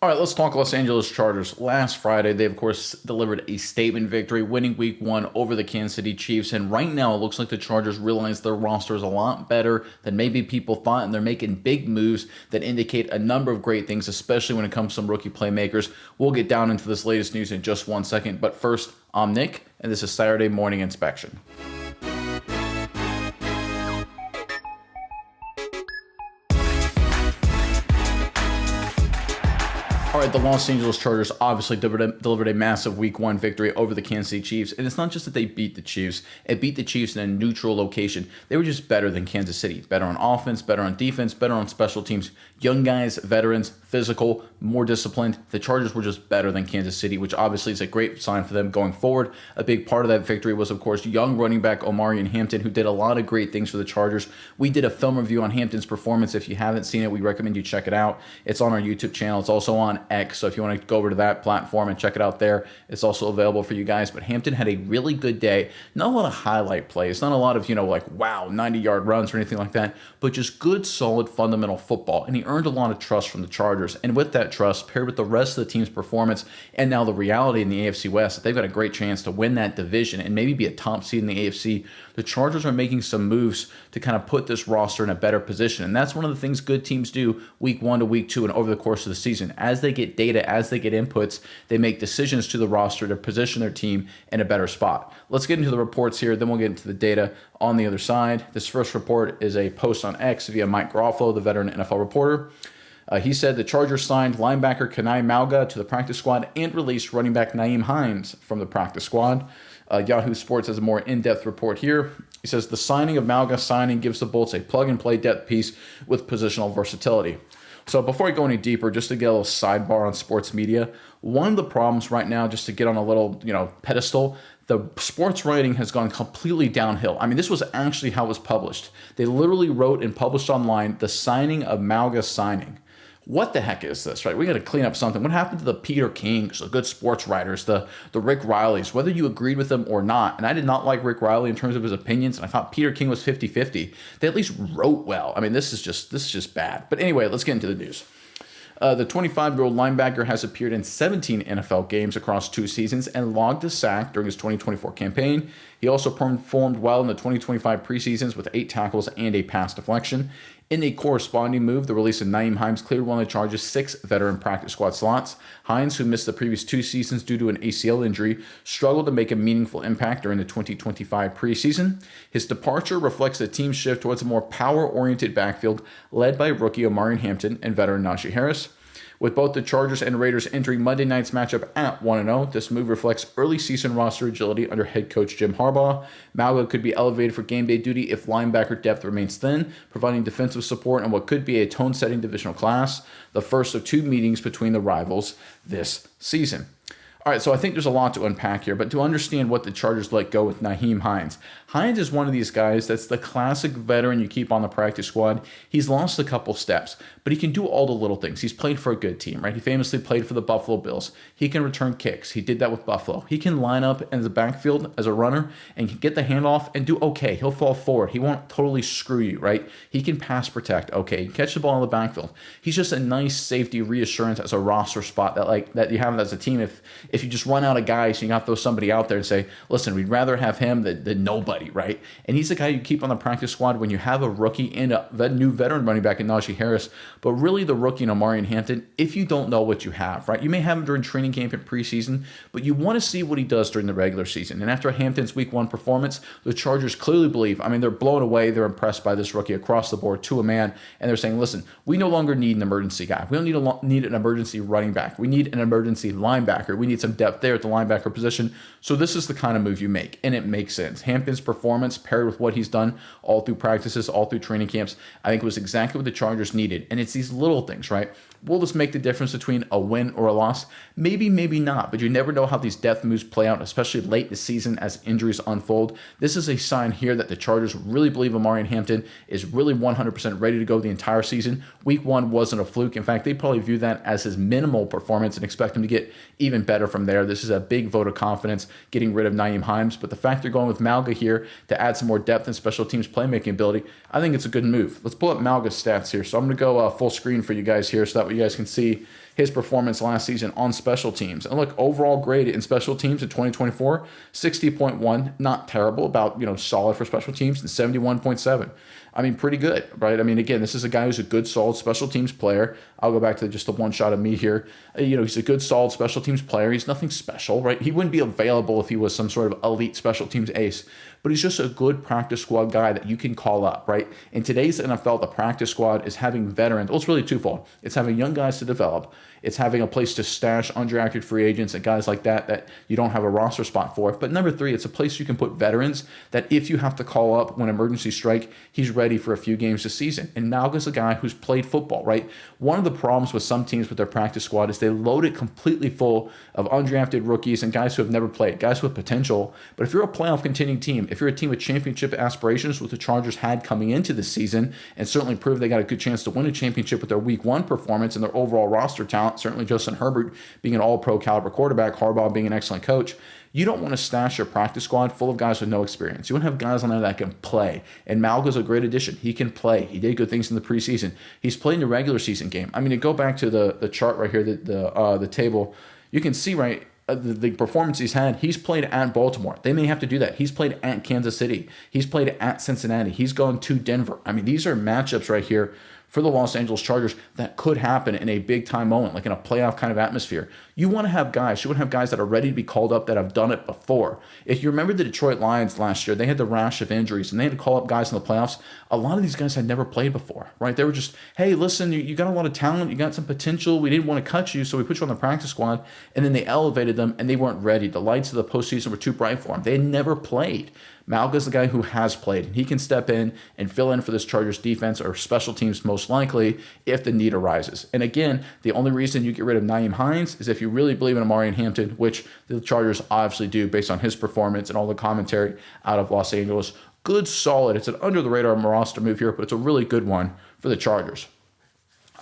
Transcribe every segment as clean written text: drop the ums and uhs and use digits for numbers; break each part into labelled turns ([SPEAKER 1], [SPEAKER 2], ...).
[SPEAKER 1] All right, let's talk Los Angeles Chargers. Last Friday, they, of course, delivered a statement victory, winning week one over the Kansas City Chiefs. And right now, it looks like the Chargers realize their roster is a lot better than maybe people thought. And they're making big moves that indicate a number of great things, especially when it comes to some rookie playmakers. We'll get down into this latest news in just 1 second. But first, I'm Nick, and this is Saturday Morning Inspection. All right, the Los Angeles Chargers obviously delivered a massive Week 1 victory over the Kansas City Chiefs. And it's not just that they beat the Chiefs. It beat the Chiefs in a neutral location. They were just better than Kansas City. Better on offense, better on defense, better on special teams. Young guys, veterans, physical, more disciplined. The Chargers were just better than Kansas City, which obviously is a great sign for them going forward. A big part of that victory was, of course, young running back Omarion Hampton, who did a lot of great things for the Chargers. We did a film review on Hampton's performance. If you haven't seen it, we recommend you check it out. It's on our YouTube channel. It's also on X, so if you want to go over to that platform and check it out there, it's also available for you guys. But Hampton had a really good day. Not a lot of highlight plays, not a lot of, like, wow, 90-yard runs or anything like that, but just good, solid, fundamental football. And he earned a lot of trust from the Chargers. And with that trust, paired with the rest of the team's performance, and now the reality in the AFC West, that they've got a great chance to win that division and maybe be a top seed in the AFC, the Chargers are making some moves to kind of put this roster in a better position. And that's one of the things good teams do week 1 to week 2 and over the course of the season. As they get data, as they get inputs, they make decisions to the roster to position their team in a better spot. Let's get into the reports here, then we'll get into the data on the other side. This first report is a post on X via Mike Garofalo, the veteran NFL reporter. He said the Chargers signed linebacker Kenai Mauga to the practice squad and released running back Nyheim Hines from the practice squad. Yahoo Sports has a more in-depth report here. He says the signing of Mauga gives the Bolts a plug-and-play depth piece with positional versatility. So before I go any deeper, just to get a little sidebar on sports media, one of the problems right now, just to get on a little, pedestal, the sports writing has gone completely downhill. I mean, this was actually how it was published. They literally wrote and published online the signing of Mauga signing. What the heck is this, right? We got to clean up something. What happened to the Peter Kings, the good sports writers, the Rick Rileys, whether you agreed with them or not? And I did not like Rick Riley in terms of his opinions, and I thought Peter King was 50-50. They at least wrote well. I mean, this is just bad. But anyway, let's get into the news. The 25-year-old linebacker has appeared in 17 NFL games across 2 seasons and logged a sack during his 2024 campaign. He also performed well in the 2025 preseasons with 8 tackles and a pass deflection. In a corresponding move, the release of Nyheim Hines cleared one of the Chargers' 6 veteran practice squad slots. Hines, who missed the previous 2 seasons due to an ACL injury, struggled to make a meaningful impact during the 2025 preseason. His departure reflects the team's shift towards a more power-oriented backfield led by rookie Omarion Hampton and veteran Najee Harris. With both the Chargers and Raiders entering Monday night's matchup at 1-0, this move reflects early season roster agility under head coach Jim Harbaugh. Mauga could be elevated for game day duty if linebacker depth remains thin, providing defensive support in what could be a tone-setting divisional class, the first of 2 meetings between the rivals this season. All right, so I think there's a lot to unpack here, but to understand what the Chargers let go with Nyheim Hines. Hines is one of these guys that's the classic veteran you keep on the practice squad. He's lost a couple steps, but he can do all the little things. He's played for a good team, right? He famously played for the Buffalo Bills. He can return kicks. He did that with Buffalo. He can line up in the backfield as a runner and get the handoff and do okay. He'll fall forward. He won't totally screw you, right? He can pass protect okay. He can catch the ball in the backfield. He's just a nice safety reassurance as a roster spot that you have as a team if you just run out of guys, you got to throw somebody out there and say, listen, we'd rather have him than nobody, right? And he's the guy you keep on the practice squad when you have a rookie and a new veteran running back in Najee Harris, but really the rookie in Omarion Hampton, if you don't know what you have, right? You may have him during training camp and preseason, but you want to see what he does during the regular season. And after Hampton's week 1 performance, the Chargers clearly believe, they're blown away. They're impressed by this rookie across the board to a man. And they're saying, listen, we no longer need an emergency guy. We don't need an emergency running back. We need an emergency linebacker. We need some depth there at the linebacker position. So this is the kind of move you make, and it makes sense. Hampton's performance paired with what he's done all through practices, all through training camps, I think was exactly what the Chargers needed. And it's these little things, right? Will this make the difference between a win or a loss? Maybe, maybe not, but you never know how these depth moves play out, especially late in the season as injuries unfold. This is a sign here that the Chargers really believe Omarion Hampton is really 100% ready to go the entire season. Week 1 wasn't a fluke. In fact, they probably view that as his minimal performance and expect him to get even better from there. This is a big vote of confidence getting rid of Nyheim Hines, but the fact they're going with Mauga here to add some more depth and special teams playmaking ability, I think it's a good move. Let's pull up Mauga's stats here. So I'm going to go full screen for you guys here so that way you guys can see his performance last season on special teams. And look, overall grade in special teams in 2024, 60.1, not terrible, about, solid for special teams, and 71.7. I mean, pretty good, right? I mean, again, this is a guy who's a good, solid special teams player. I'll go back to just the one shot of me here. He's a good, solid special teams player. He's nothing special, right? He wouldn't be available if he was some sort of elite special teams ace, but he's just a good practice squad guy that you can call up, right? In today's NFL, the practice squad is having veterans. Well, it's really twofold. It's having young guys to develop. It's having a place to stash undrafted free agents and guys like that you don't have a roster spot for. But number three, it's a place you can put veterans that if you have to call up when emergency strike, he's ready for a few games this season. And Malga's a guy who's played football, right? One of the problems with some teams with their practice squad is they load it completely full of undrafted rookies and guys who have never played, guys with potential. But if you're a playoff contending team, if you're a team with championship aspirations, which the Chargers had coming into the season, and certainly proved they got a good chance to win a championship with their week one performance and their overall roster talent, certainly Justin Herbert being an all-pro caliber quarterback, Harbaugh being an excellent coach, you don't want to stash your practice squad full of guys with no experience. You want to have guys on there that can play. And Malga's a great addition. He can play. He did good things in the preseason. He's played in the regular season game. I mean, to go back to the chart right here, the table, you can see, right, the performance he's had. He's played at Baltimore. They may have to do that. He's played at Kansas City. He's played at Cincinnati. He's gone to Denver. I mean, these are matchups right here for the Los Angeles Chargers that could happen in a big-time moment, like in a playoff kind of atmosphere. You want to have guys that are ready to be called up that have done it before. If you remember the Detroit Lions last year, they had the rash of injuries, and they had to call up guys in the playoffs. A lot of these guys had never played before, right? They were just, hey, listen, you got a lot of talent, you got some potential, we didn't want to cut you, so we put you on the practice squad, and then they elevated them, and they weren't ready. The lights of the postseason were too bright for them. They had never played. Malga's the guy who has played, and he can step in and fill in for this Chargers defense or special teams most likely if the need arises. And again, the only reason you get rid of Nyheim Hines is if you really believe in Amari Hampton, which the Chargers obviously do based on his performance and all the commentary out of Los Angeles. Good, solid. It's an under-the-radar roster move here, but it's a really good one for the Chargers.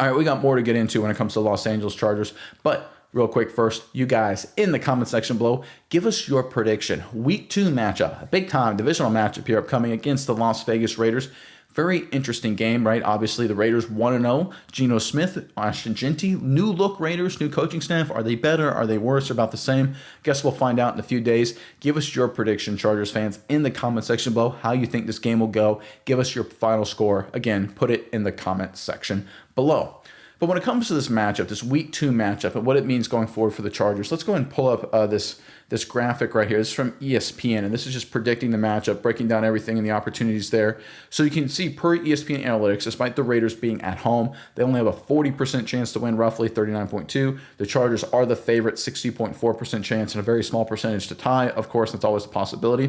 [SPEAKER 1] All right, we got more to get into when it comes to Los Angeles Chargers, but real quick first, you guys in the comment section below, give us your prediction. Week 2 matchup, a big-time divisional matchup here upcoming against the Las Vegas Raiders. Very interesting game, right? Obviously, the Raiders 1-0. Geno Smith, Ashton Jeanty, new look Raiders, new coaching staff. Are they better? Are they worse? Or about the same? Guess we'll find out in a few days. Give us your prediction, Chargers fans, in the comment section below, how you think this game will go. Give us your final score. Again, put it in the comment section below. But when it comes to this matchup, this Week 2 matchup, and what it means going forward for the Chargers, let's go ahead and pull up this graphic right here. This is from ESPN, and this is just predicting the matchup, breaking down everything and the opportunities there. So you can see per ESPN Analytics, despite the Raiders being at home, they only have a 40% chance to win, roughly 39.2. The Chargers are the favorite, 60.4% chance, and a very small percentage to tie. Of course, that's always a possibility.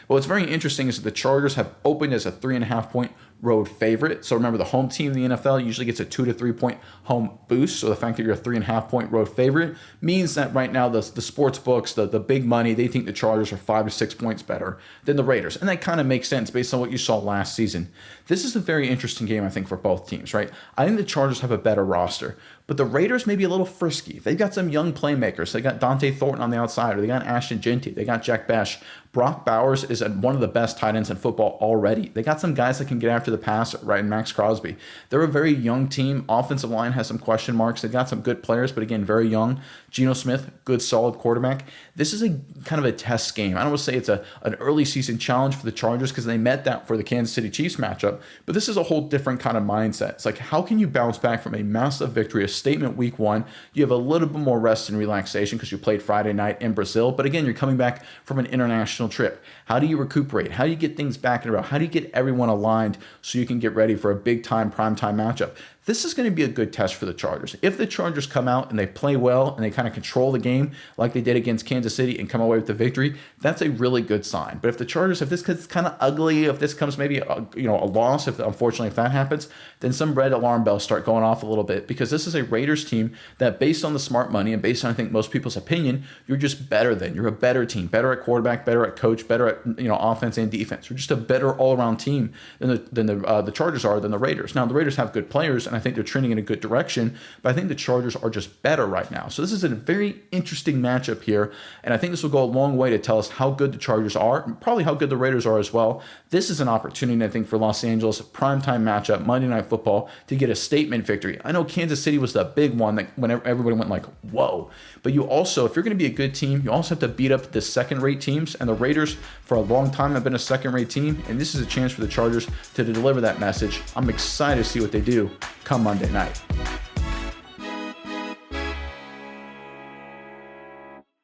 [SPEAKER 1] But what's very interesting is that the Chargers have opened as a 3.5-point road favorite. So remember, the home team in the NFL usually gets a 2 to 3 point home boost. So the fact that you're a 3.5-point road favorite means that right now the sports books, the big money, they think the Chargers are 5 to 6 points better than the Raiders. And that kind of makes sense based on what you saw last season. This is a very interesting game, I think, for both teams, right? I think the Chargers have a better roster, but the Raiders may be a little frisky. They've got some young playmakers. They got Dante Thornton on the outside, or they got Ashton Jeanty. They got Jack Bech. Brock Bowers is one of the best tight ends in football already. They got some guys that can get after the passer, right? And Max Crosby. They're a very young team. Offensive line has some question marks. They've got some good players, but again, very young. Geno Smith, good, solid quarterback. This is a kind of a test game. I don't want to say it's an early season challenge for the Chargers because they met that for the Kansas City Chiefs matchup, but this is a whole different kind of mindset. It's like, how can you bounce back from a massive victory, a statement week 1? You have a little bit more rest and relaxation because you played Friday night in Brazil, but again, you're coming back from an international trip. How do you recuperate? How do you get things back in a row? How do you get everyone aligned so you can get ready for a big time primetime matchup? This is going to be a good test for the Chargers. If the Chargers come out and they play well and they kind of control the game like they did against Kansas City and come away with the victory, that's a really good sign. But if the Chargers, if this gets kind of ugly, if this comes maybe a loss, unfortunately if that happens, then some red alarm bells start going off a little bit, because this is a Raiders team that, based on the smart money and based on, I think, most people's opinion, you're just better than. You're a better team, better at quarterback, better at coach, better at offense and defense. You're just a better all-around team than the Chargers are, than the Raiders. Now the Raiders have good players, and I think they're trending in a good direction, but I think the Chargers are just better right now. So this is a very interesting matchup here, and I think this will go a long way to tell us how good the Chargers are, and probably how good the Raiders are as well. This is an opportunity, I think, for Los Angeles, primetime matchup, Monday Night Football, to get a statement victory. I know Kansas City was the big one that whenever everybody went like, whoa. But you also, if you're going to be a good team, you also have to beat up the second-rate teams, and the Raiders for a long time have been a second-rate team, and this is a chance for the Chargers to deliver that message. I'm excited to see what they do come Monday night.